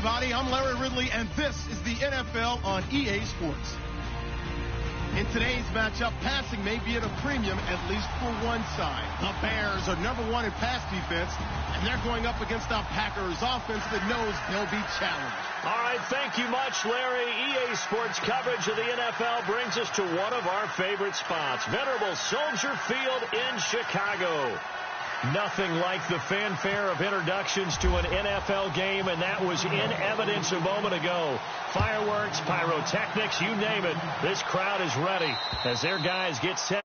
everybody. I'm Larry Ridley, and this is the NFL on EA Sports. In today's matchup, passing may be at a premium, at least for one side. The Bears are #1 in pass defense, and they're going up against the Packers offense that knows they'll be challenged. All right, thank you much, Larry. EA Sports coverage of the NFL brings us to one of our favorite spots, venerable Soldier Field in Chicago. Nothing like the fanfare of introductions to an NFL game, and that was in evidence a moment ago. Fireworks, pyrotechnics, you name it. This crowd is ready as their guys get set.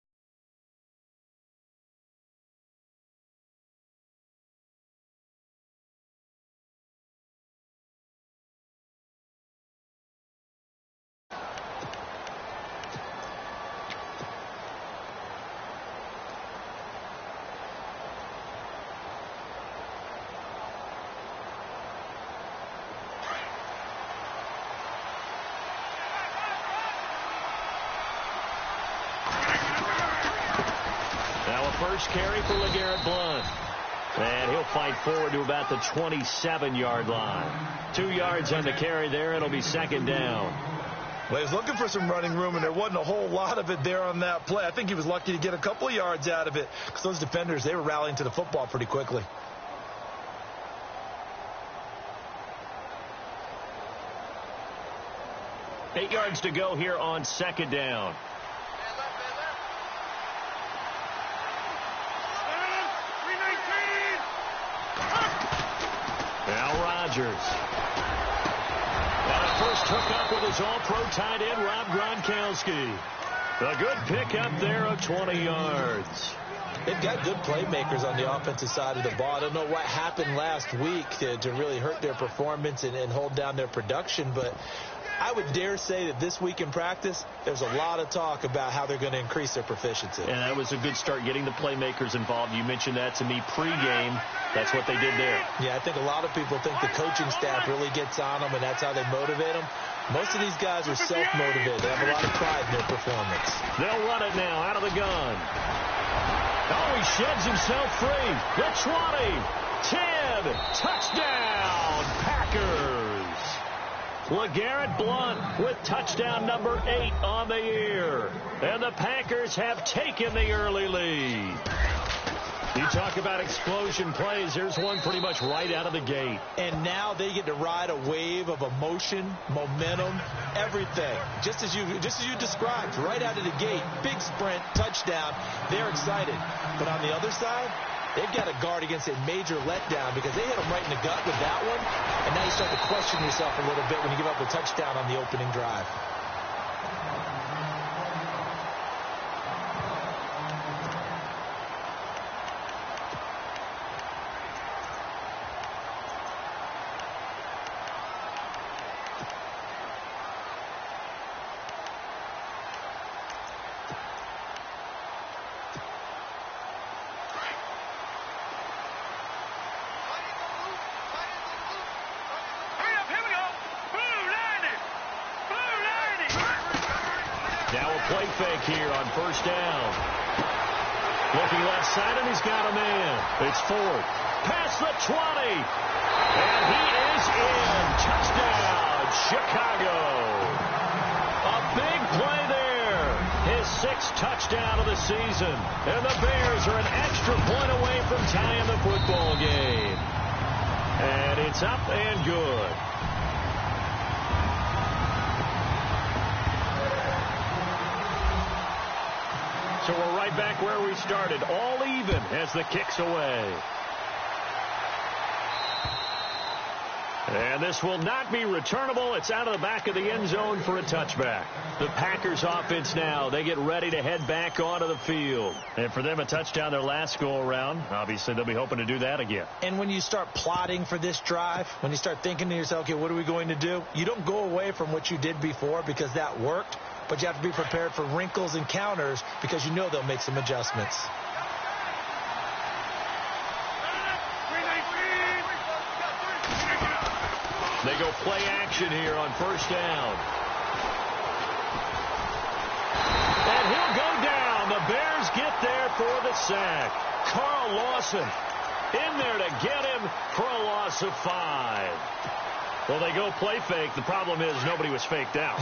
First carry for LeGarrette Blount. And he'll fight forward to about the 27-yard line. 2 yards on the carry there. It'll be second down. Well, he was looking for some running room, and there wasn't a whole lot of it there on that play. I think he was lucky to get a couple of yards out of it because those defenders, they were rallying to the football pretty quickly. Eight yards to go here on second down. Now Rodgers. And a first hookup with his all-pro tight end, Rob Gronkowski. A good pickup there of 20 yards. They've got good playmakers on the offensive side of the ball. I don't know what happened last week to really hurt their performance and hold down their production, but I would dare say that this week in practice, there's a lot of talk about how they're going to increase their proficiency. And that was a good start, getting the playmakers involved. You mentioned that to me pregame. That's what they did there. Yeah, I think a lot of people think the coaching staff really gets on them, and that's how they motivate them. Most of these guys are self-motivated. They have a lot of pride in their performance. They'll run it now out of the gun. Oh, he sheds himself free. The 20, 10, touchdown, Packers. LeGarrette Blount with touchdown number 8 on the year. And the Packers have taken the early lead. You talk about explosion plays. There's one pretty much right out of the gate. And now they get to ride a wave of emotion, momentum, everything. Just as you described, right out of the gate, big sprint, touchdown. They're excited. But on the other side, they've got to guard against a major letdown because they hit them right in the gut with that one. And now you start to question yourself a little bit when you give up a touchdown on the opening drive. Play fake here on first down. Looking left side, and he's got a man. It's Ford. Past the 20. And he is in. Touchdown, Chicago. A big play there. His 6th touchdown of the season. And the Bears are an extra point away from tying the football game. And it's up and good. So we're right back where we started, all even as the kick's away. And this will not be returnable. It's out of the back of the end zone for a touchback. The Packers offense now, they get ready to head back onto the field. And for them, a touchdown their last go-around. Obviously, they'll be hoping to do that again. And when you start plotting for this drive, when you start thinking to yourself, okay, what are we going to do? You don't go away from what you did before because that worked. But you have to be prepared for wrinkles and counters because you know they'll make some adjustments. They go play action here on first down. And he'll go down. The Bears get there for the sack. Carl Lawson in there to get him for a loss of 5. Well, they go play fake. The problem is nobody was faked out.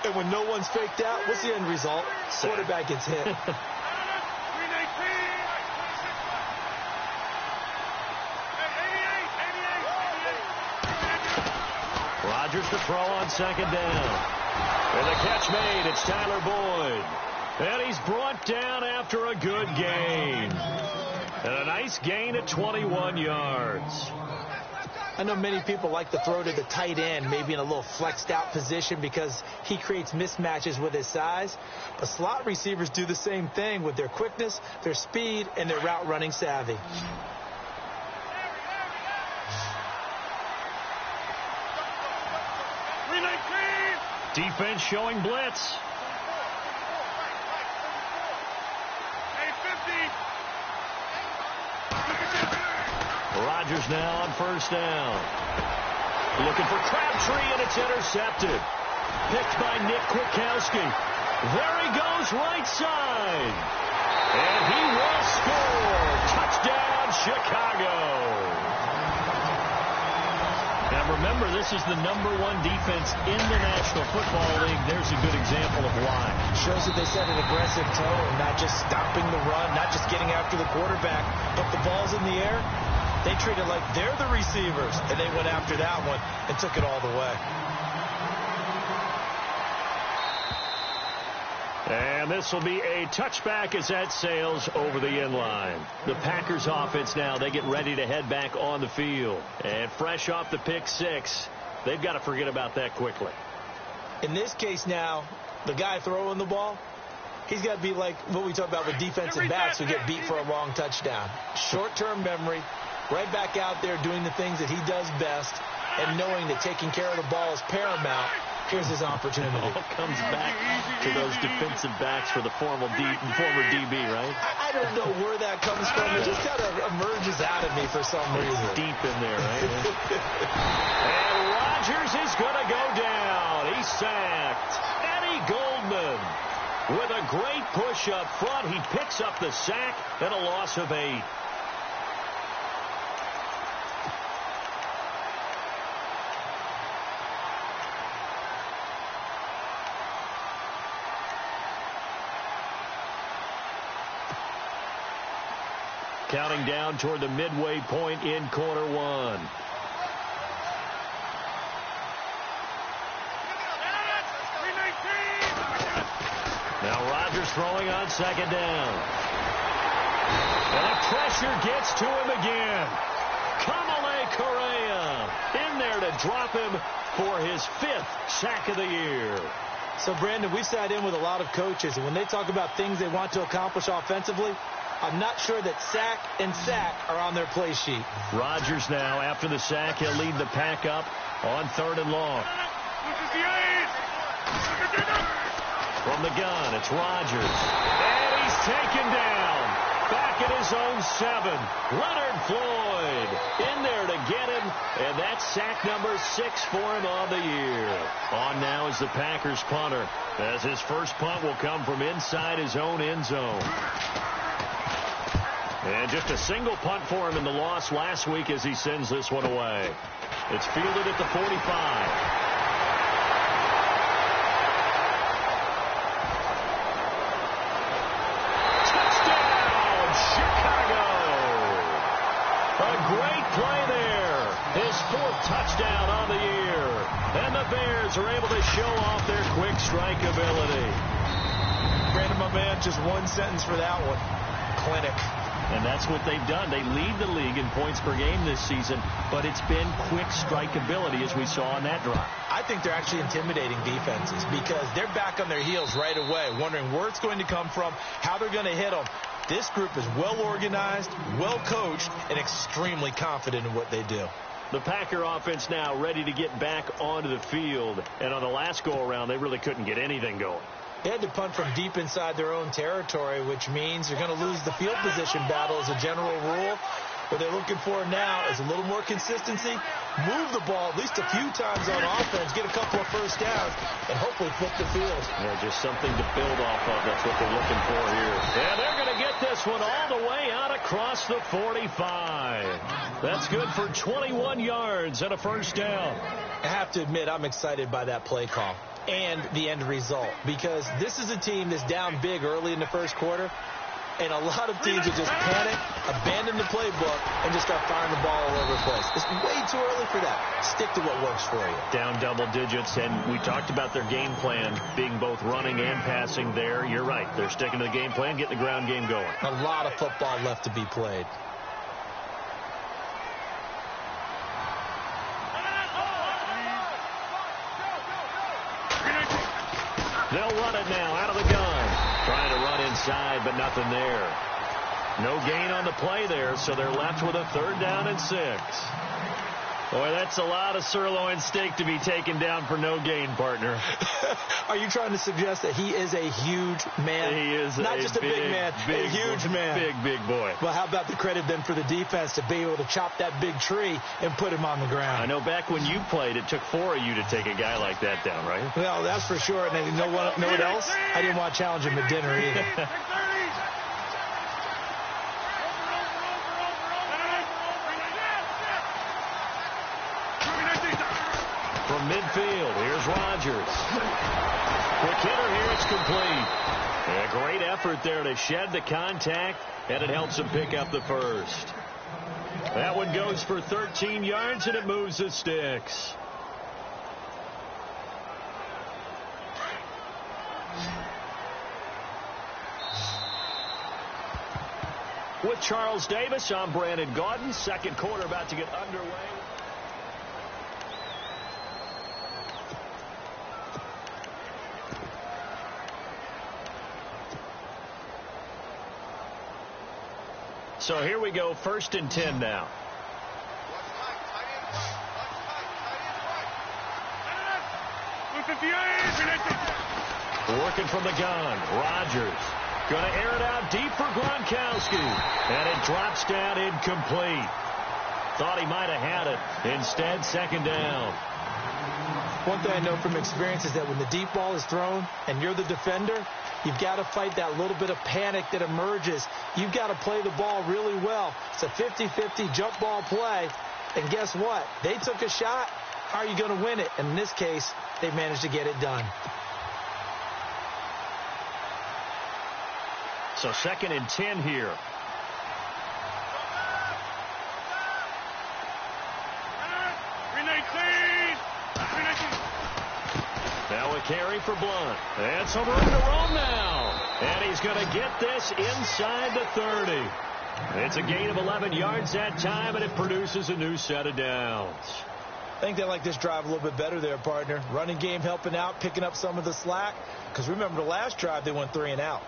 And when no one's faked out, what's the end result? Quarterback gets hit. Rodgers to throw on second down. And the catch made. It's Tyler Boyd. And he's brought down after a good gain. And a nice gain at 21 yards. I know many people like to throw to the tight end, maybe in a little flexed out position because he creates mismatches with his size. But slot receivers do the same thing with their quickness, their speed, and their route running savvy. Defense showing blitz. Rodgers now on first down. Looking for Crabtree, and it's intercepted. Picked by Nick Kwiatkowski. There he goes, right side. And he will score. Touchdown, Chicago. Now remember, this is the #1 defense in the National Football League. There's a good example of why. Shows that they set an aggressive tone, not just stopping the run, not just getting after the quarterback, but the ball's in the air. They treat it like they're the receivers, and they went after that one and took it all the way. And this will be a touchback as that sails over the end line. The Packers offense now, they get ready to head back on the field. And fresh off the pick six, they've got to forget about that quickly. In this case now, the guy throwing the ball, he's got to be like what we talk about with defensive backs who get beat for a long touchdown. Short-term memory, right back out there doing the things that he does best, and knowing that taking care of the ball is paramount. Here's his opportunity. It all comes back to those defensive backs for the former DB, right? I don't know where that comes from. It just kind of emerges out of me for some reason. It's deep in there, right? And Rodgers is going to go down. He's sacked. Eddie Goldman with a great push up front. He picks up the sack and a loss of 8. Counting down toward the midway point in quarter one. Now Rodgers throwing on second down. And the pressure gets to him again. Kamale Correa in there to drop him for his 5th sack of the year. So, Brandon, we've sat in with a lot of coaches, and when they talk about things they want to accomplish offensively, I'm not sure that sack and sack are on their play sheet. Rodgers now, after the sack, he'll lead the pack up on 3rd and long. From the gun, it's Rodgers. And he's taken down. Back at his own 7. Leonard Floyd in there to get him. And that's sack number 6 for him on the year. On now is the Packers punter, as his first punt will come from inside his own end zone. And just a single punt for him in the loss last week as he sends this one away. It's fielded at the 45. Great play there. His 4th touchdown on the year. And the Bears are able to show off their quick strike ability. Brandon, my man, just one sentence for that one. Clinic. And that's what they've done. They lead the league in points per game this season, but it's been quick strike ability as we saw on that drive. I think they're actually intimidating defenses because they're back on their heels right away, wondering where it's going to come from, how they're going to hit them. This group is well organized, well coached, and extremely confident in what they do. The Packer offense now ready to get back onto the field. And on the last go-around, they really couldn't get anything going. They had to punt from deep inside their own territory, which means they're going to lose the field position battle as a general rule. What they're looking for now is a little more consistency, move the ball at least a few times on offense, get a couple of first downs, and hopefully flip the field. Yeah, just something to build off of. That's what they're looking for here. And they're going to get this one all the way out across the 45. That's good for 21 yards and a first down. I have to admit, I'm excited by that play call and the end result, because this is a team that's down big early in the first quarter, and a lot of teams will just panic, abandon the playbook, and just start firing the ball all over the place. It's way too early for that. Stick to what works for you. Down double digits, and we talked about their game plan being both running and passing there. You're right. They're sticking to the game plan, getting the ground game going. A lot of football left to be played. They'll run it now out of the gun. Trying to run inside, but nothing there. No gain on the play there, so they're left with a 3rd down and 6. Boy, that's a lot of sirloin steak to be taken down for no gain, partner. Are you trying to suggest that he is a huge man? He is not just a big man, a huge man. Big boy. Well, how about the credit then for the defense to be able to chop that big tree and put him on the ground? I know back when you played, it took 4 of you to take a guy like that down, right? Well, that's for sure. And you know what else? I didn't want to challenge him at dinner either. From midfield, here's Rodgers. Quick hitter here, it's complete. A great effort there to shed the contact, and it helps him pick up the first. That one goes for 13 yards, and it moves the sticks. With Charles Davis, I'm Brandon Gaudin. Second quarter about to get underway. So here we go, 1st and 10 now. Working from the gun, Rodgers. Going to air it out deep for Gronkowski. And it drops down incomplete. Thought he might have had it. Instead, 2nd down. One thing I know from experience is that when the deep ball is thrown and you're the defender, you've got to fight that little bit of panic that emerges. You've got to play the ball really well. It's a 50-50 jump ball play. And guess what? They took a shot. How are you going to win it? And in this case, they managed to get it done. So 2nd and 10 here. Now a carry for Blunt. And some room to roam now. And he's going to get this inside the 30. It's a gain of 11 yards that time, and it produces a new set of downs. I think they like this drive a little bit better there, partner. Running game helping out, picking up some of the slack. Because remember, the last drive, they went 3 and out.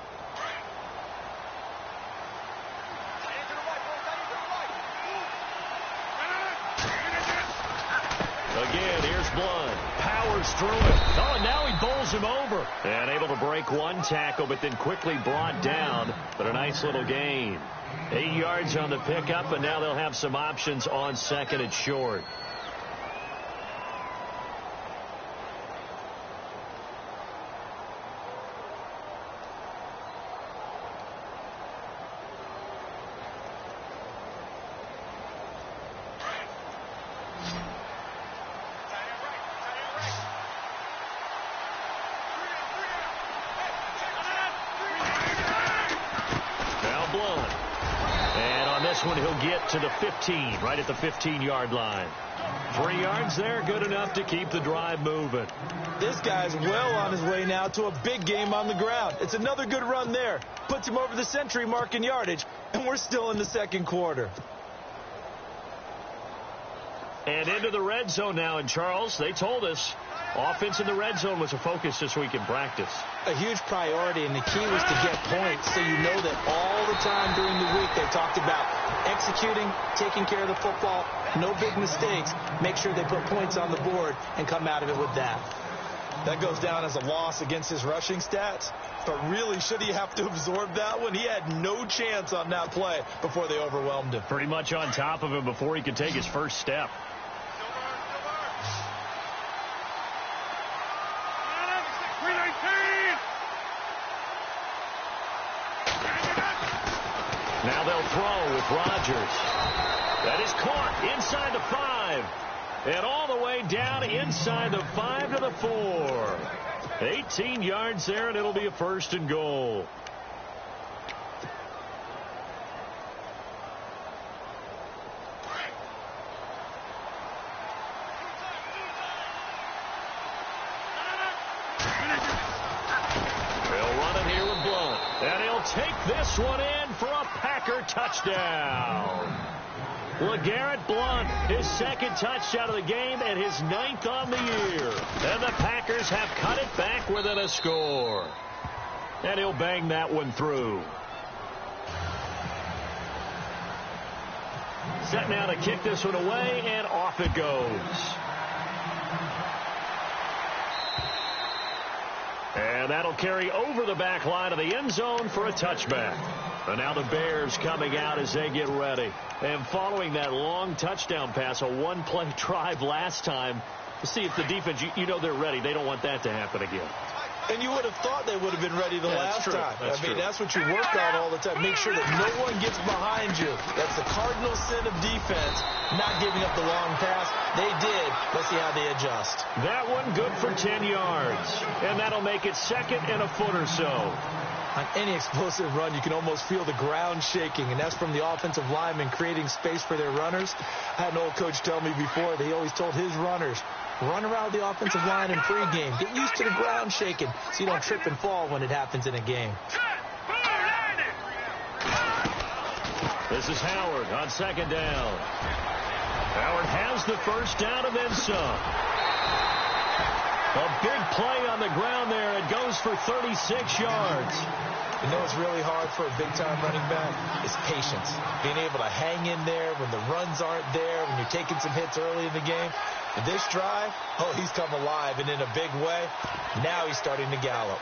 Again, here's Blunt. Powers through it. Oh, and now he bowls him over. And able to break one tackle, but then quickly brought down. But a nice little gain. 8 yards on the pickup, and now they'll have some options on 2nd and short. One he'll get to the 15, right at the 15-yard line. 3 yards there, good enough to keep the drive moving. This guy's well on his way now to a big game on the ground. It's another good run there. Puts him over the century mark in yardage, and we're still in the 2nd quarter. And into the red zone now, and Charles, they told us offense in the red zone was a focus this week in practice. A huge priority, and the key was to get points, so you know that all the time during the week they talked about executing, taking care of the football, no big mistakes, make sure they put points on the board and come out of it with that. That goes down as a loss against his rushing stats. But really, should he have to absorb that one? He had no chance on that play before they overwhelmed him. Pretty much on top of him before he could take his first step. Now they'll throw with Rodgers. That is caught inside the 5. And all the way down inside the 5 to the 4. 18 yards there, and it'll be a 1st and goal. They'll run it here with Blount. And he'll take this one in for a Packer touchdown. LeGarrette Blount, his 2nd touchdown of the game and his 9th on the year. And the Packers have cut it back within a score. And he'll bang that one through. Set now to kick this one away, and off it goes. And that'll carry over the back line of the end zone for a touchback. And now the Bears coming out as they get ready. And following that long touchdown pass, a 1-play drive last time, to see if the defense, you know they're ready. They don't want that to happen again. And you would have thought they would have been ready the last time. That's what you work on all the time. Make sure that no one gets behind you. That's the cardinal sin of defense, not giving up the long pass. They did. Let's see how they adjust. That one good for 10 yards. And that'll make it 2nd and a foot or so. On any explosive run, you can almost feel the ground shaking, and that's from the offensive linemen creating space for their runners. I had an old coach tell me before, that he always told his runners, run around the offensive line in pregame. Get used to the ground shaking so you don't trip and fall when it happens in a game. This is Howard on 2nd down. Howard has the 1st down and then some. A big play on the ground there. It goes for 36 yards. You know what's really hard for a big-time running back? Is patience. Being able to hang in there when the runs aren't there, when you're taking some hits early in the game. And this drive, he's come alive and in a big way. Now he's starting to gallop.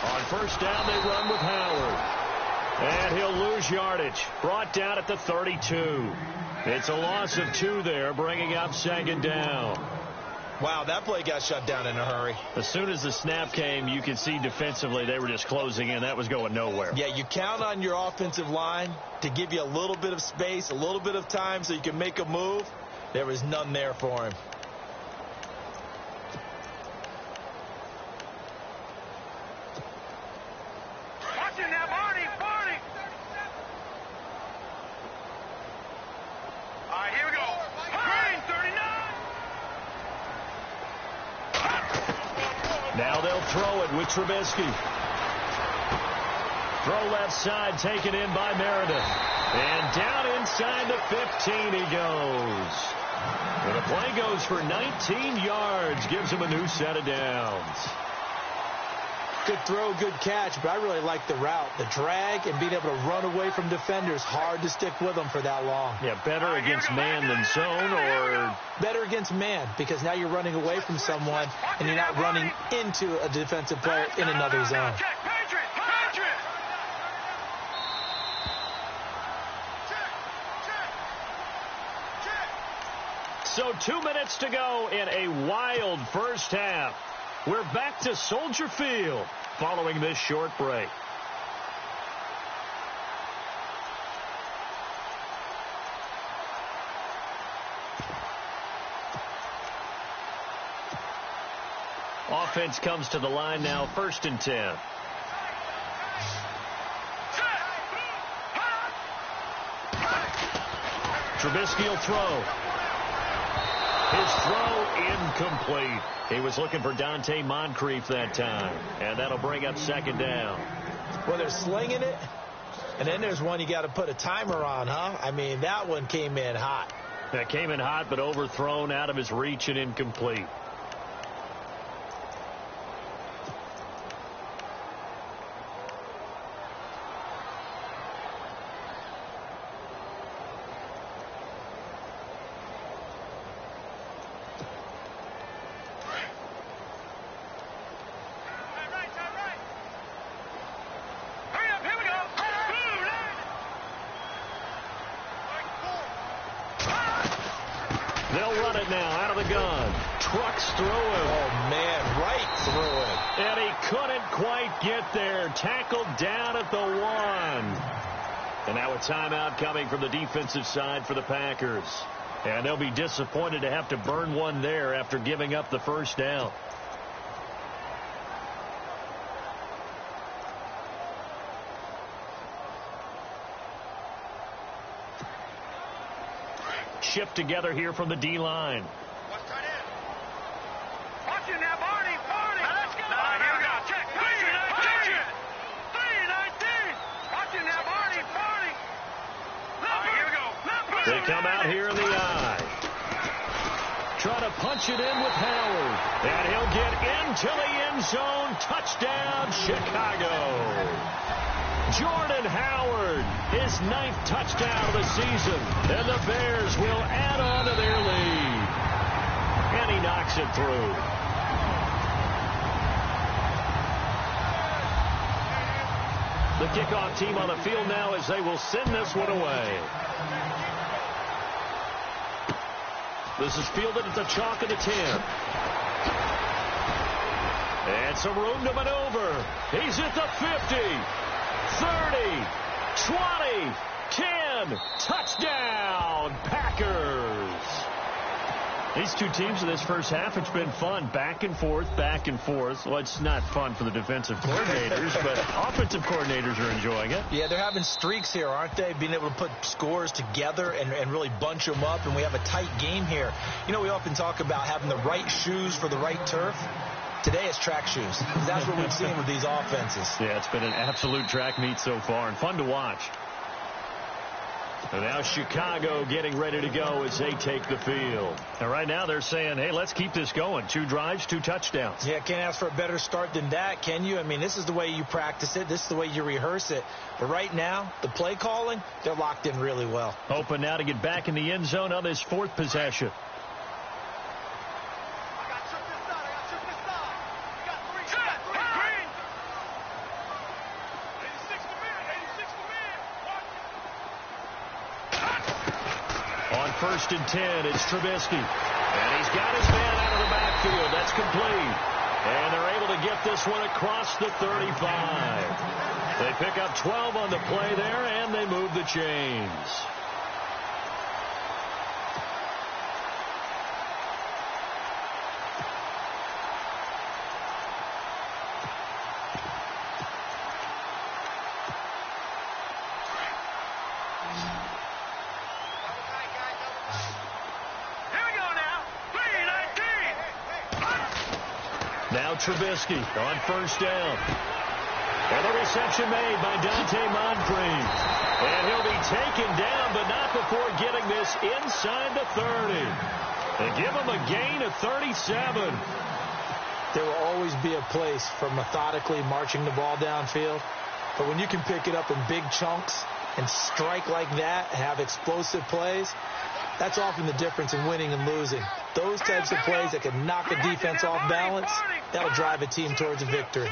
On 1st down, they run with Howard. And he'll lose yardage. Brought down at the 32. It's a loss of 2 there, bringing up 2nd down. Wow, that play got shut down in a hurry. As soon as the snap came, you could see defensively they were just closing in. That was going nowhere. Yeah, you count on your offensive line to give you a little bit of space, a little bit of time so you can make a move. There was none there for him. Now they'll throw it with Trubisky. Throw left side taken in by Meredith. And down inside the 15 he goes. And the play goes for 19 yards. Gives him a new set of downs. Good throw, good catch, but I really like the route. The drag and being able to run away from defenders. Hard to stick with them for that long. Yeah, better against man than zone, or... Better against man, because now you're running away from someone and you're not running into a defensive player in another zone. So 2 minutes to go in a wild first half. We're back to Soldier Field following this short break. Offense comes to the line now, 1st and 10. Trubisky will throw. His throw incomplete. He was looking for Dante Moncrief that time. And that'll bring up 2nd down. Well, they're slinging it. And then there's one you got to put a timer on, huh? I mean, that one came in hot. That came in hot, but overthrown, out of his reach, and incomplete. run it now out of the gun. Trucks through him. Oh, man, right through him. And he couldn't quite get there. Tackled down at the 1. And now a timeout coming from the defensive side for the Packers. And they'll be disappointed to have to burn one there after giving up the first down. Shift together here from the D-line. Watch it now, Barney. Let's go. Here we go. Check. 319. Watch it now, Barney. Here we go. They come out here in the eye. Try to punch it in with Howard. And he'll get into the end zone. Touchdown, Chicago. Jordan Howard, his 9th touchdown of the season. And the Bears will add on to their lead. And he knocks it through. The kickoff team on the field now as they will send this one away. This is fielded at the chalk of the 10. And some room to maneuver. He's at the 50. 30, 20, 10, touchdown, Packers. These two teams in this first half, it's been fun. Back and forth, back and forth. Well, it's not fun for the defensive coordinators, but offensive coordinators are enjoying it. Yeah, they're having streaks here, aren't they? Being able to put scores together and really bunch them up, and we have a tight game here. You know, we often talk about having the right shoes for the right turf. Today it's track shoes. That's what we've seen with these offenses. Yeah, it's been an absolute track meet so far and fun to watch. And now Chicago getting ready to go as they take the field. And right now they're saying, hey, let's keep this going. 2 drives, 2 touchdowns. Yeah, can't ask for a better start than that, can you? I mean, this is the way you practice it. This is the way you rehearse it. But right now, the play calling, they're locked in really well. Hoping now to get back in the end zone on this 4th possession. First and 10, it's Trubisky. And he's got his man out of the backfield. That's complete. And they're able to get this one across the 35. They pick up 12 on the play there, and they move the chains. Trubisky on first down. And the reception made by Dante Moncrief. And he'll be taken down, but not before getting this inside the 30. They give him a gain of 37. There will always be a place for methodically marching the ball downfield. But when you can pick it up in big chunks and strike like that and have explosive plays, that's often the difference in winning and losing. Those types of plays that can knock a defense off balance, that'll drive a team towards a victory.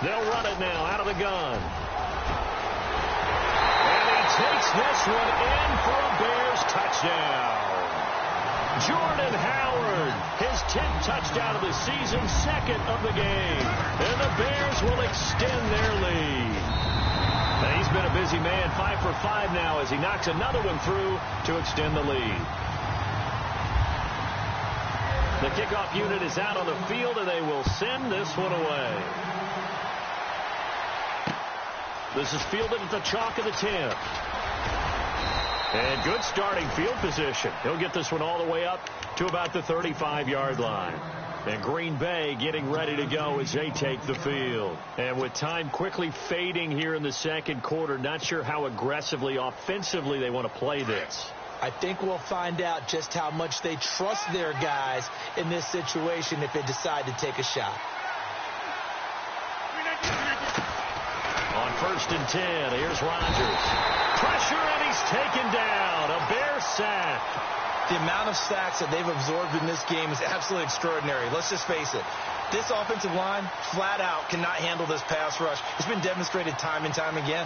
They'll run it now out of the gun. And he takes this one in for a Bears touchdown. Jordan Howard, his 10th touchdown of the season, 2nd of the game. And the Bears will extend their lead. Now, he's been a busy man, 5 for 5 now as he knocks another one through to extend the lead. The kickoff unit is out on the field, and they will send this one away. This is fielded at the chalk of the 10. And good starting field position. He'll get this one all the way up to about the 35-yard line. And Green Bay getting ready to go as they take the field. And with time quickly fading here in the second quarter, not sure how aggressively, offensively they want to play this. I think we'll find out just how much they trust their guys in this situation if they decide to take a shot. On first and 10, here's Rodgers. Pressure, and he's taken down. A Bear sack. The amount of sacks that they've absorbed in this game is absolutely extraordinary. Let's just face it. This offensive line, flat out, cannot handle this pass rush. It's been demonstrated time and time again.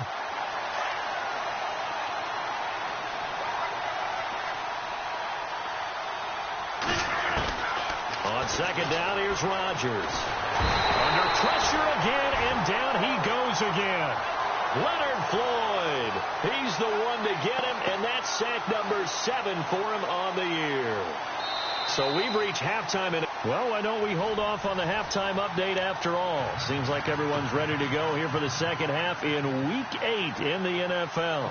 Second down, here's Rodgers. Under pressure again, and down he goes again. Leonard Floyd. He's the one to get him, and that's sack number 7 for him on the year. So we've reached halftime. Well, why don't we hold off on the halftime update after all? Seems like everyone's ready to go here for the second half in Week 8 in the NFL.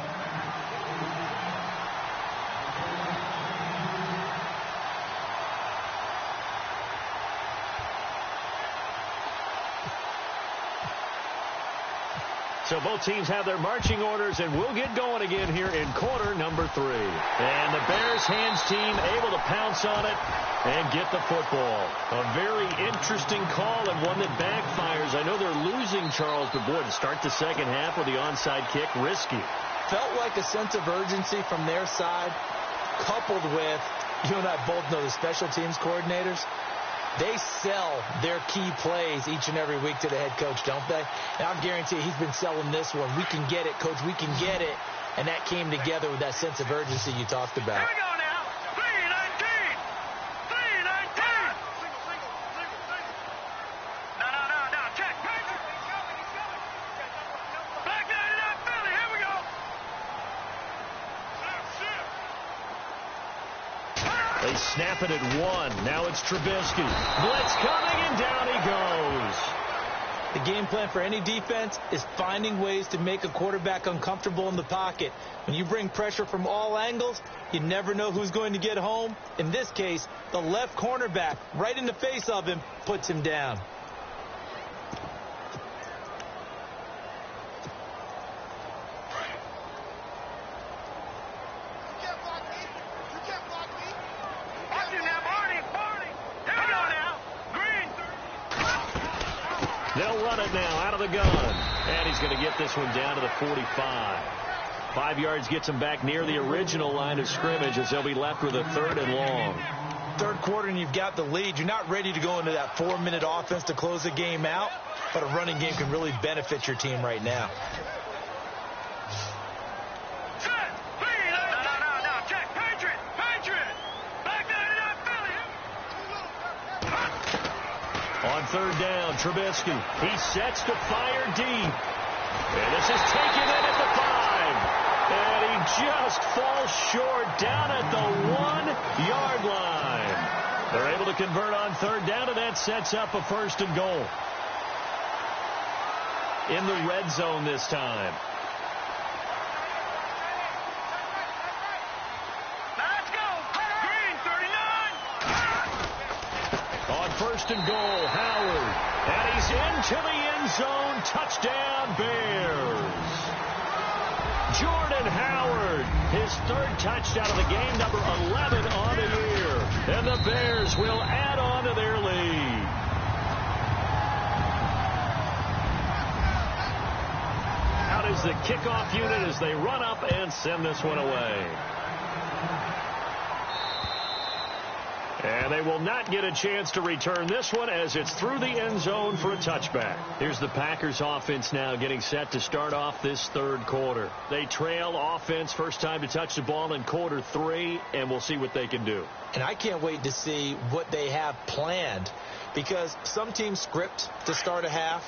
So both teams have their marching orders, and we'll get going again here in quarter number 3. And the Bears hands team able to pounce on it and get the football. A very interesting call and one that backfires. I know they're losing, Charles, but boy, to start the second half with the onside kick, risky. Felt like a sense of urgency from their side, coupled with, you and I both know the special teams coordinators. They sell their key plays each and every week to the head coach, don't they? And I guarantee you he's been selling this one. We can get it, coach. We can get it. And that came together with that sense of urgency you talked about. Here we go now. 319. 319. No. Check. Back down to that Philly. Here we go. They snap it at 1. Now it's Trubisky. Blitz coming, and down he goes. The game plan for any defense is finding ways to make a quarterback uncomfortable in the pocket. When you bring pressure from all angles, you never know who's going to get home. In this case, the left cornerback, right in the face of him, puts him down. They'll run it now out of the gun. And he's going to get this one down to the 45. 5 yards gets him back near the original line of scrimmage as they'll be left with a 3rd and long. Third quarter and you've got the lead. You're not ready to go into that 4-minute offense to close the game out, but a running game can really benefit your team right now. On 3rd down, Trubisky. He sets to fire deep. And this is taken in at the 5. And he just falls short down at the 1-yard line. They're able to convert on 3rd down, and that sets up a 1st and goal. In the red zone this time. On 1st and goal, Howard. And he's into the end zone. Touchdown, Bears. Jordan Howard, his 3rd touchdown of the game, number 11 on the year. And the Bears will add on to their lead. Out is the kickoff unit as they run up and send this one away. And they will not get a chance to return this one as it's through the end zone for a touchback. Here's the Packers offense now getting set to start off this 3rd quarter. They trail offense, first time to touch the ball in quarter 3, and we'll see what they can do. And I can't wait to see what they have planned, because some teams script to start a half.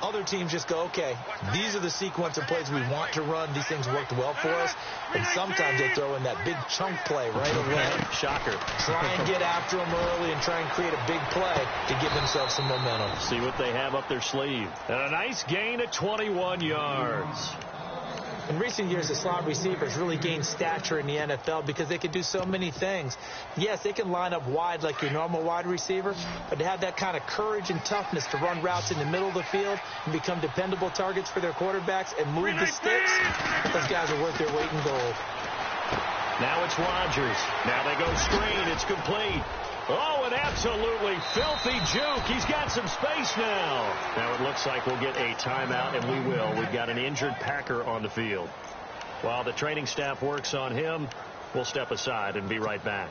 Other teams just go, okay, these are the sequence of plays we want to run. These things worked well for us. And sometimes they throw in that big chunk play right away. Shocker. Try and get after them early and try and create a big play to give themselves some momentum. See what they have up their sleeve. And a nice gain of 21 yards. In recent years, the slot receivers really gained stature in the NFL because they can do so many things. Yes, they can line up wide like your normal wide receiver, but to have that kind of courage and toughness to run routes in the middle of the field and become dependable targets for their quarterbacks and move the sticks, those guys are worth their weight in gold. Now it's Rodgers. Now they go screen. It's complete. Oh, an absolutely filthy juke. He's got some space now. Now it looks like we'll get a timeout, and we will. We've got an injured Packer on the field. While the training staff works on him, we'll step aside and be right back.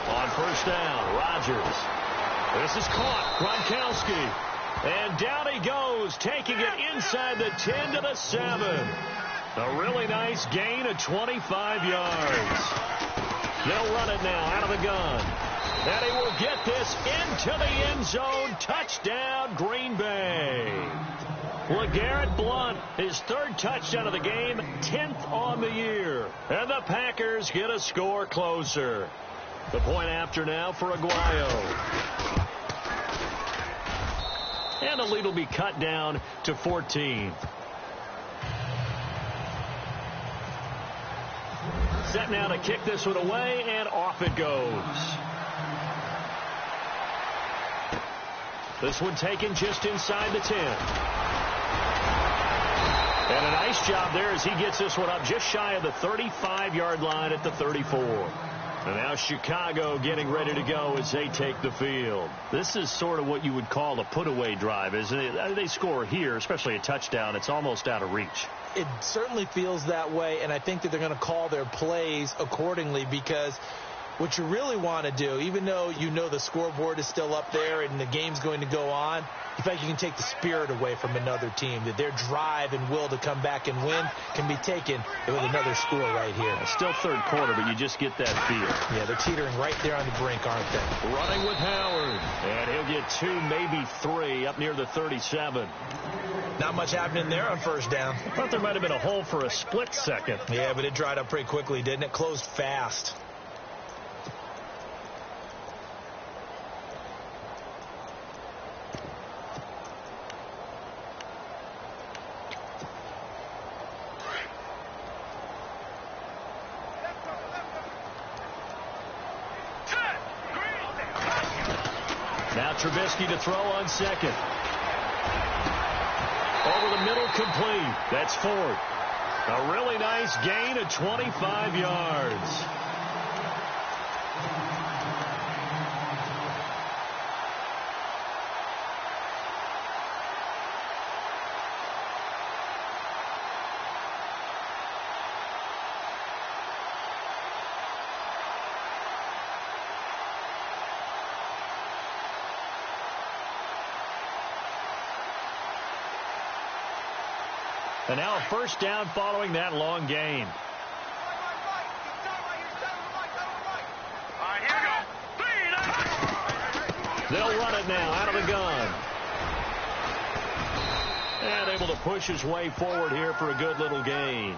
On 1st down, Rodgers. This is caught. Gronkowski. And down he goes, taking it inside the 10 to the 7. A really nice gain of 25 yards. They'll run it now out of the gun. And he will get this into the end zone. Touchdown, Green Bay. LeGarrette Blount, his 3rd touchdown of the game, 10th on the year. And the Packers get a score closer. The point after now for Aguayo. And the lead will be cut down to 14. Set now to kick this one away, and off it goes. This one taken just inside the 10. And a nice job there as he gets this one up just shy of the 35-yard line at the 34. And now Chicago getting ready to go as they take the field. This is sort of what you would call a put-away drive, isn't it? They score here, especially a touchdown. It's almost out of reach. It certainly feels that way, and I think that they're going to call their plays accordingly, because what you really want to do, even though you know the scoreboard is still up there and the game's going to go on, in fact, you can take the spirit away from another team, that their drive and will to come back and win can be taken with another score right here. It's still 3rd quarter, but you just get that feel. Yeah, they're teetering right there on the brink, aren't they? Running with Howard, and he'll get 2, maybe 3 up near the 37. Not much happening there on 1st down. I thought there might have been a hole for a split second. Yeah, but it dried up pretty quickly, didn't it? Closed fast. Now Trubisky to throw on 2nd. Over the middle, complete. That's 4th. A really nice gain of 25 yards. And now a 1st down following that long gain. They'll run it now out of the gun. And able to push his way forward here for a good little gain.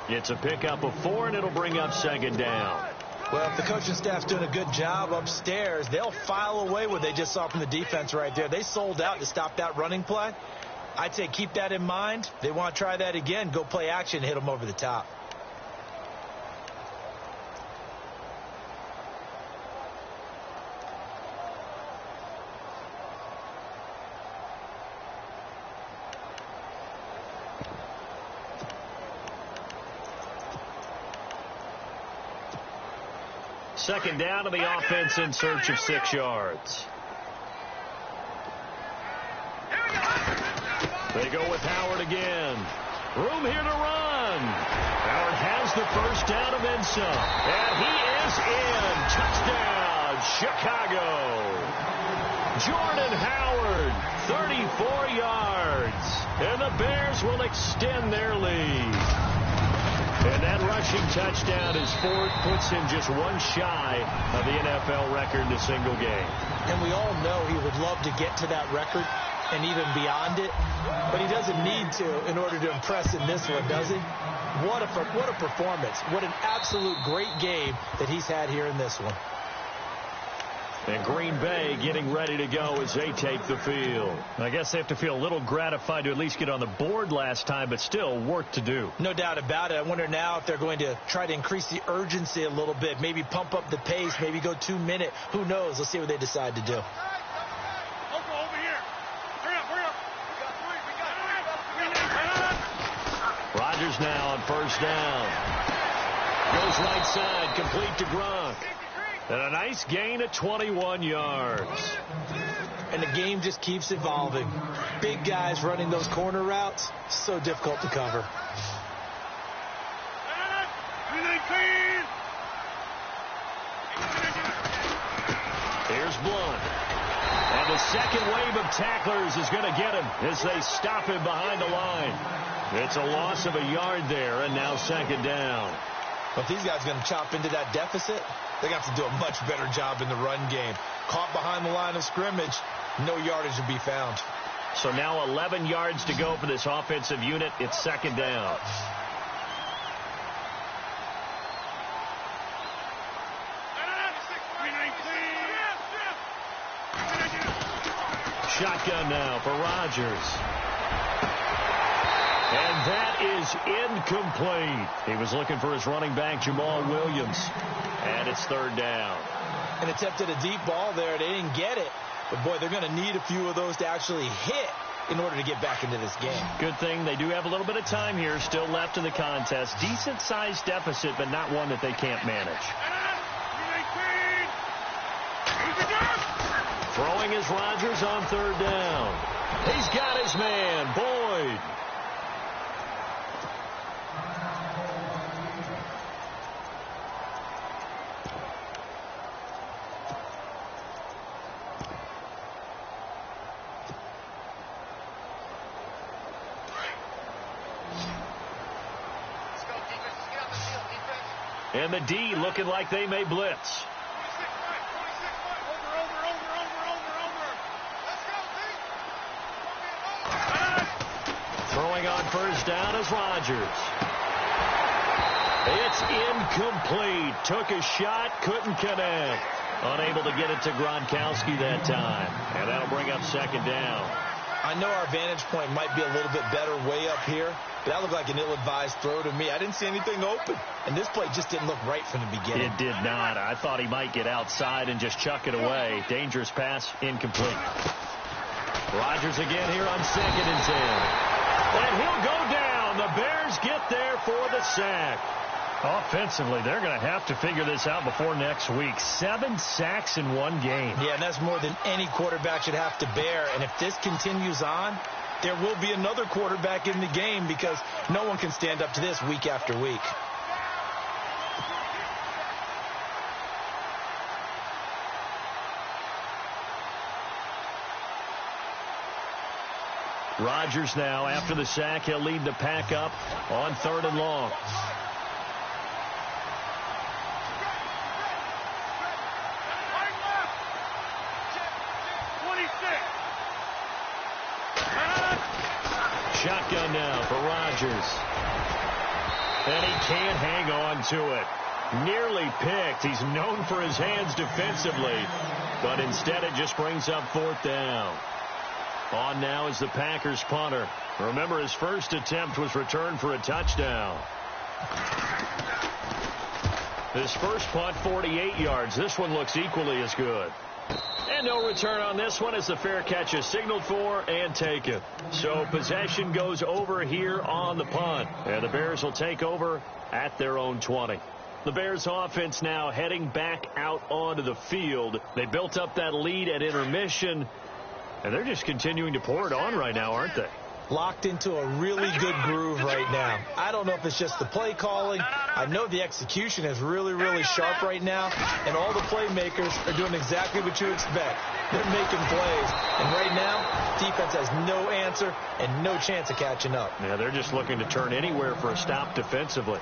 It's a pickup of 4, and it'll bring up 2nd down. Well, if the coaching staff's doing a good job upstairs, they'll file away what they just saw from the defense right there. They sold out to stop that running play. I'd say keep that in mind. They want to try that again. Go play action and hit them over the top. Second down to the offense in search of 6 yards. They go with Howard again. Room here to run. Howard has the first down and then some. And he is in. Touchdown, Chicago. Jordan Howard, 34 yards. And the Bears will extend their lead. And that rushing touchdown is 4th, puts him just 1 shy of the NFL record in a single game. And we all know he would love to get to that record and even beyond it, but he doesn't need to in order to impress in this one, does he? What a performance. What an absolute great game that he's had here in this one. And Green Bay getting ready to go as they take the field. I guess they have to feel a little gratified to at least get on the board last time, but still work to do. No doubt about it. I wonder now if they're going to try to increase the urgency a little bit, maybe pump up the pace, maybe go 2-minute. Who knows? Let's see what they decide to do. Rodgers now on 1st down. Goes right side, complete to Gronk. And a nice gain of 21 yards. And the game just keeps evolving. Big guys running those corner routes, so difficult to cover. Here's Blount. And the second wave of tacklers is going to get him as they stop him behind the line. It's a loss of a yard there, and now second down. But if these guys are going to chop into that deficit, they're going to have to do a much better job in the run game. Caught behind the line of scrimmage, no yardage to be found. So now 11 yards to go for this offensive unit. It's second down. Shotgun now for Rodgers. And that is incomplete. He was looking for his running back, Jamal Williams. And it's third down. And attempted a deep ball there. They didn't get it. But, boy, they're going to need a few of those to actually hit in order to get back into this game. Good thing they do have a little bit of time here still left in the contest. Decent-sized deficit, but not one that they can't manage. Throwing is Rodgers on third down. He's got his man, Boyd. And the D looking like they may blitz. Throwing on first down is Rodgers. It's incomplete. Took a shot, couldn't connect. Unable to get it to Gronkowski that time. And that'll bring up second down. I know our vantage point might be a little bit better way up here, but that looked like an ill-advised throw to me. I didn't see anything open, and this play just didn't look right from the beginning. It did not. I thought he might get outside and just chuck it away. Dangerous pass, incomplete. Rodgers again here on 2nd and 10. And he'll go down. The Bears get there for the sack. Offensively, they're going to have to figure this out before next week. 7 sacks in one game. Yeah, and that's more than any quarterback should have to bear. And if this continues on, there will be another quarterback in the game because no one can stand up to this week after week. Rodgers now, after the sack, he'll lead the pack up on 3rd and long. Shotgun now for Rodgers. And he can't hang on to it. Nearly picked. He's known for his hands defensively, but instead it just brings up 4th down. On now is the Packers punter. Remember, his first attempt was returned for a touchdown. His first punt, 48 yards. This one looks equally as good. And no return on this one as the fair catch is signaled for and taken. So possession goes over here on the punt. And the Bears will take over at their own 20. The Bears offense now heading back out onto the field. They built up that lead at intermission, and they're just continuing to pour it on right now, aren't they? Locked into a really good groove right now. I don't know if it's just the play calling. I know the execution is really, really sharp right now, and all the playmakers are doing exactly what you expect. They're making plays, and right now, defense has no answer and no chance of catching up. Yeah, they're just looking to turn anywhere for a stop defensively.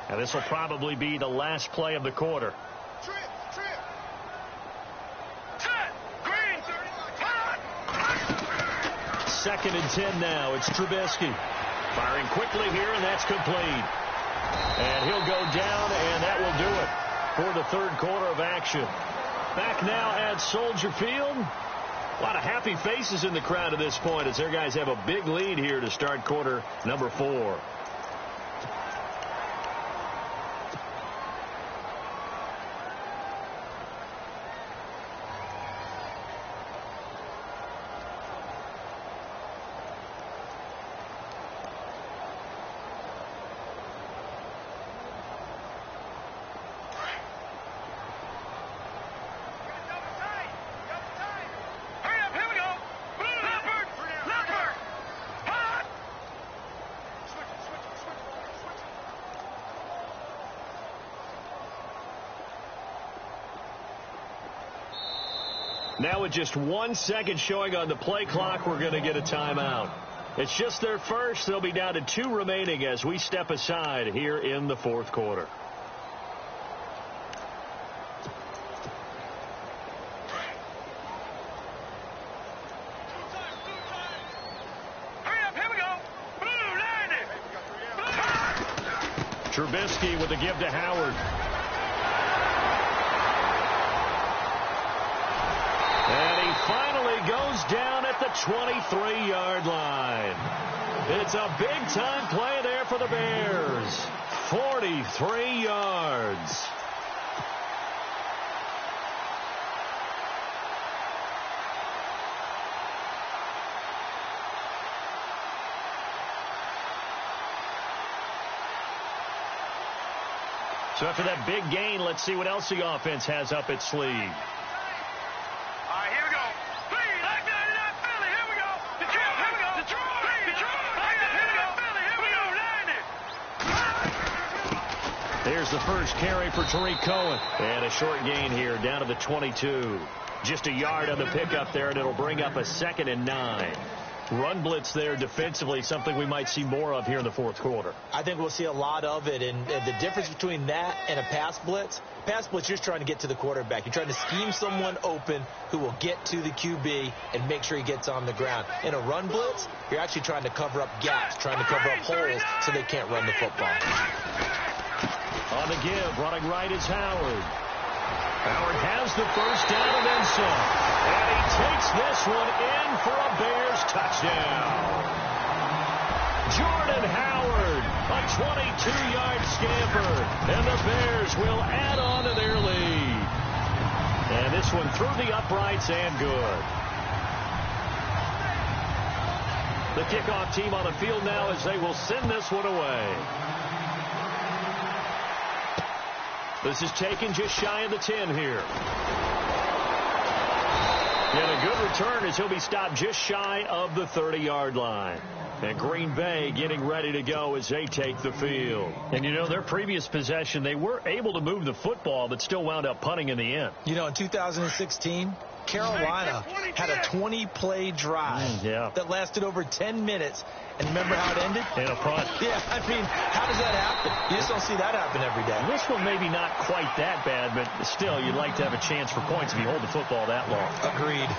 Now, this will probably be the last play of the quarter. Second and 10 now. It's Trubisky. Firing quickly here, and that's complete. And he'll go down, and that will do it for the 3rd quarter of action. Back now at Soldier Field. A lot of happy faces in the crowd at this point as their guys have a big lead here to start quarter number 4. Now with just 1 second showing on the play clock, we're going to get a timeout. It's just their first. They'll be down to 2 remaining as we step aside here in the fourth quarter. Trubisky with the give to Howard. And he finally goes down at the 23-yard line. It's a big-time play there for the Bears. 43 yards. So after that big gain, let's see what else the offense has up its sleeve. All right, here we go. Please, like that, Philly, here we go. Detroit, here we go. Detroit, like that, here we go. Philly, here we go. There's the first carry for Tariq Cohen. And a short gain here down to the 22. Just a yard on the pickup there, and it'll bring up a 2nd and 9. Run blitz there defensively, something we might see more of here in the fourth quarter. I think we'll see a lot of it, and the difference between that and a pass blitz, you're just trying to get to the quarterback. You're trying to scheme someone open who will get to the QB and make sure he gets on the ground. In a run blitz, you're actually trying to cover up gaps, trying to cover up holes so they can't run the football. On the give, running right is Howard. Howard has the first down and then some. And he takes this one in for a Bears touchdown. Jordan Howard, a 22-yard scamper. And the Bears will add on to their lead. And this one through the uprights and good. The kickoff team on the field now as they will send this one away. This is taken just shy of the 10 here. And a good return as he'll be stopped just shy of the 30-yard line. And Green Bay getting ready to go as they take the field. And, you know, their previous possession, they were able to move the football, but still wound up punting in the end. You know, in 2016, Carolina had a 20-play drive that lasted over 10 minutes. And remember how it ended? In a punt. Yeah, I mean, how does that happen? You just don't see that happen every day. This one maybe not quite that bad, but still, you'd like to have a chance for points if you hold the football that long. Agreed.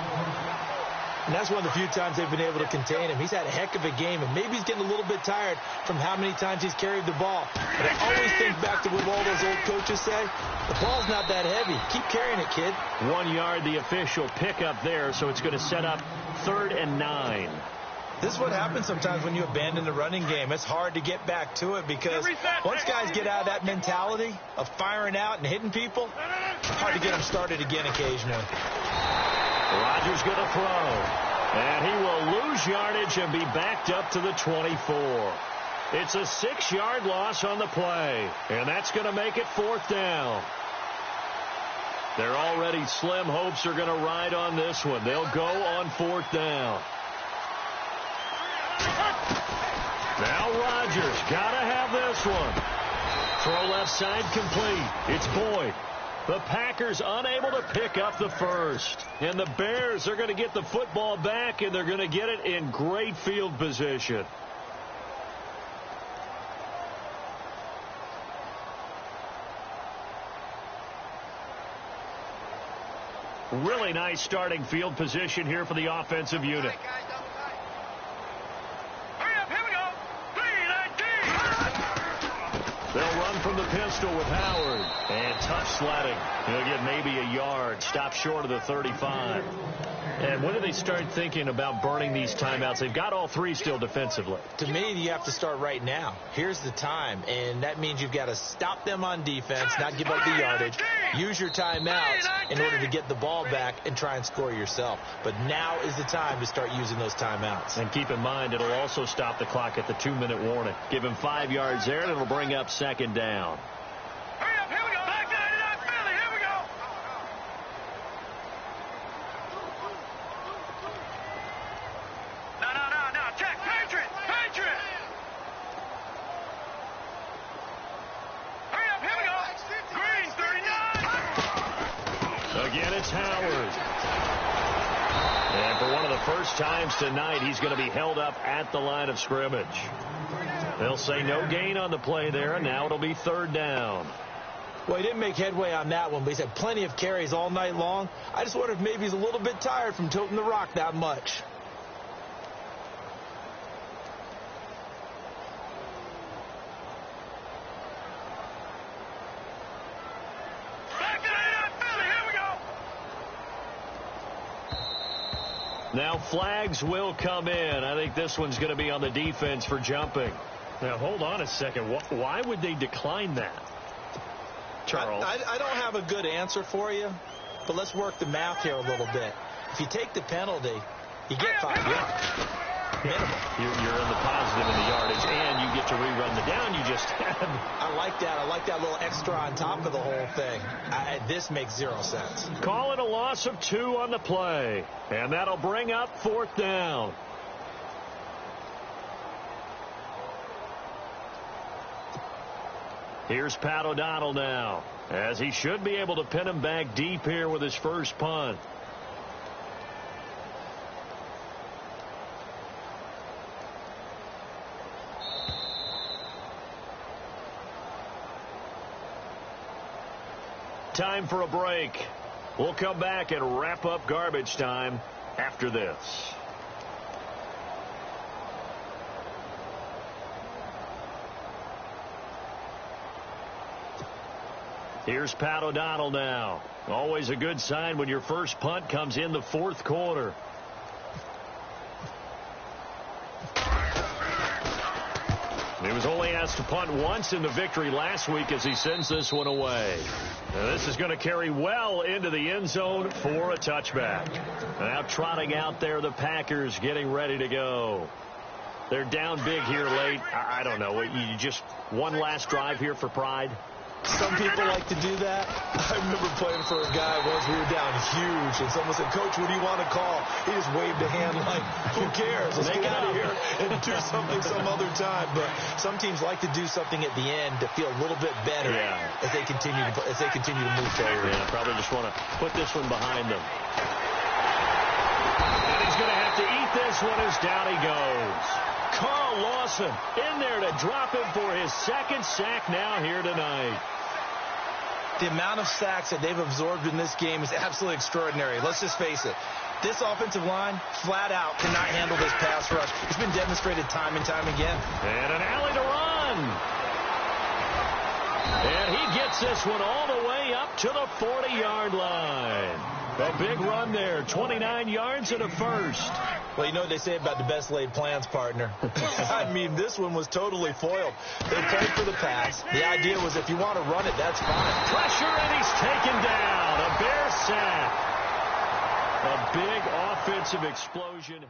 And that's one of the few times they've been able to contain him. He's had a heck of a game, and maybe he's getting a little bit tired from how many times he's carried the ball. But I always think back to what all those old coaches say. The ball's not that heavy. Keep carrying it, kid. 1 yard, the official pickup there, so it's going to set up 3rd and 9. This is what happens sometimes when you abandon the running game. It's hard to get back to it because once guys get out of that mentality of firing out and hitting people, it's hard to get them started again occasionally. Rodgers going to throw. And he will lose yardage and be backed up to the 24. It's a 6-yard loss on the play. And that's going to make it 4th down. Their already slim hopes are going to ride on this one. They'll go on 4th down. Now Rodgers got to have this one. Throw left side complete. It's Boyd. The Packers unable to pick up the first. And the Bears are going to get the football back, and they're going to get it in great field position. Really nice starting field position here for the offensive unit. They'll run from the pistol with Howard. And tough sledding. He'll get maybe a yard. Stop short of the 35. And when do they start thinking about burning these timeouts? They've got all 3 still defensively. To me, you have to start right now. Here's the time. And that means you've got to stop them on defense, not give up the yardage. Use your timeouts in order to get the ball back and try and score yourself. But now is the time to start using those timeouts. And keep in mind, it'll also stop the clock at the 2-minute warning. Give him 5 yards there, and it'll bring up 2nd down. Hurry up, here we go. Back there, Philly, here we go. No. Check, Patriot. Hurry up, here we go. Green, 39. Again, it's Howard. numerous times tonight he's going to be held up at the line of scrimmage. They'll say no gain on the play there, and now it'll be third down. Well, he didn't make headway on that one, but he's had plenty of carries all night long. I just wonder if maybe he's a little bit tired from toting the rock that much. Now flags will come in. I think this one's going to be on the defense for jumping. Now, hold on a second. Why would they decline that? Charles? I don't have a good answer for you, but let's work the math here a little bit. If you take the penalty, you get 5 yards. Minimum. You're in the positive in the yardage, and you get to rerun the down you just had. I like that. I like that little extra on top of the whole thing. This makes 0 sense. Call it a loss of 2 on the play, and that'll bring up fourth down. Here's Pat O'Donnell now, as he should be able to pin him back deep here with his first punt. Time for a break. We'll come back and wrap up garbage time after this. Here's Pat O'Donnell now. Always a good sign when your first punt comes in the fourth quarter. He was only asked to punt once in the victory last week as he sends this one away. Now this is going to carry well into the end zone for a touchback. Now trotting out there, the Packers getting ready to go. They're down big here late. I don't know. You just one last drive here for pride? Some people like to do that. I remember playing for a guy once. We were down huge, and someone said, "Coach, what do you want to call?" He just waved a hand like, "Who cares? Let's get out of here and do something some other time." But some teams like to do something at the end to feel a little bit better as they continue to move forward. Yeah, probably just want to put this one behind them. And he's going to have to eat this one as down he goes. Carl Lawson in there to drop him for his second sack now here tonight. The amount of sacks that they've absorbed in this game is absolutely extraordinary. Let's just face it. This offensive line, flat out, cannot handle this pass rush. It's been demonstrated time and time again. And an alley to run. And he gets this one all the way up to the 40-yard line. A big run there, 29 yards and a first. Well, you know what they say about the best laid plans, partner. I mean, this one was totally foiled. They played for the pass. The idea was if you want to run it, that's fine. Pressure, and he's taken down. A Bear sack. A big offensive explosion.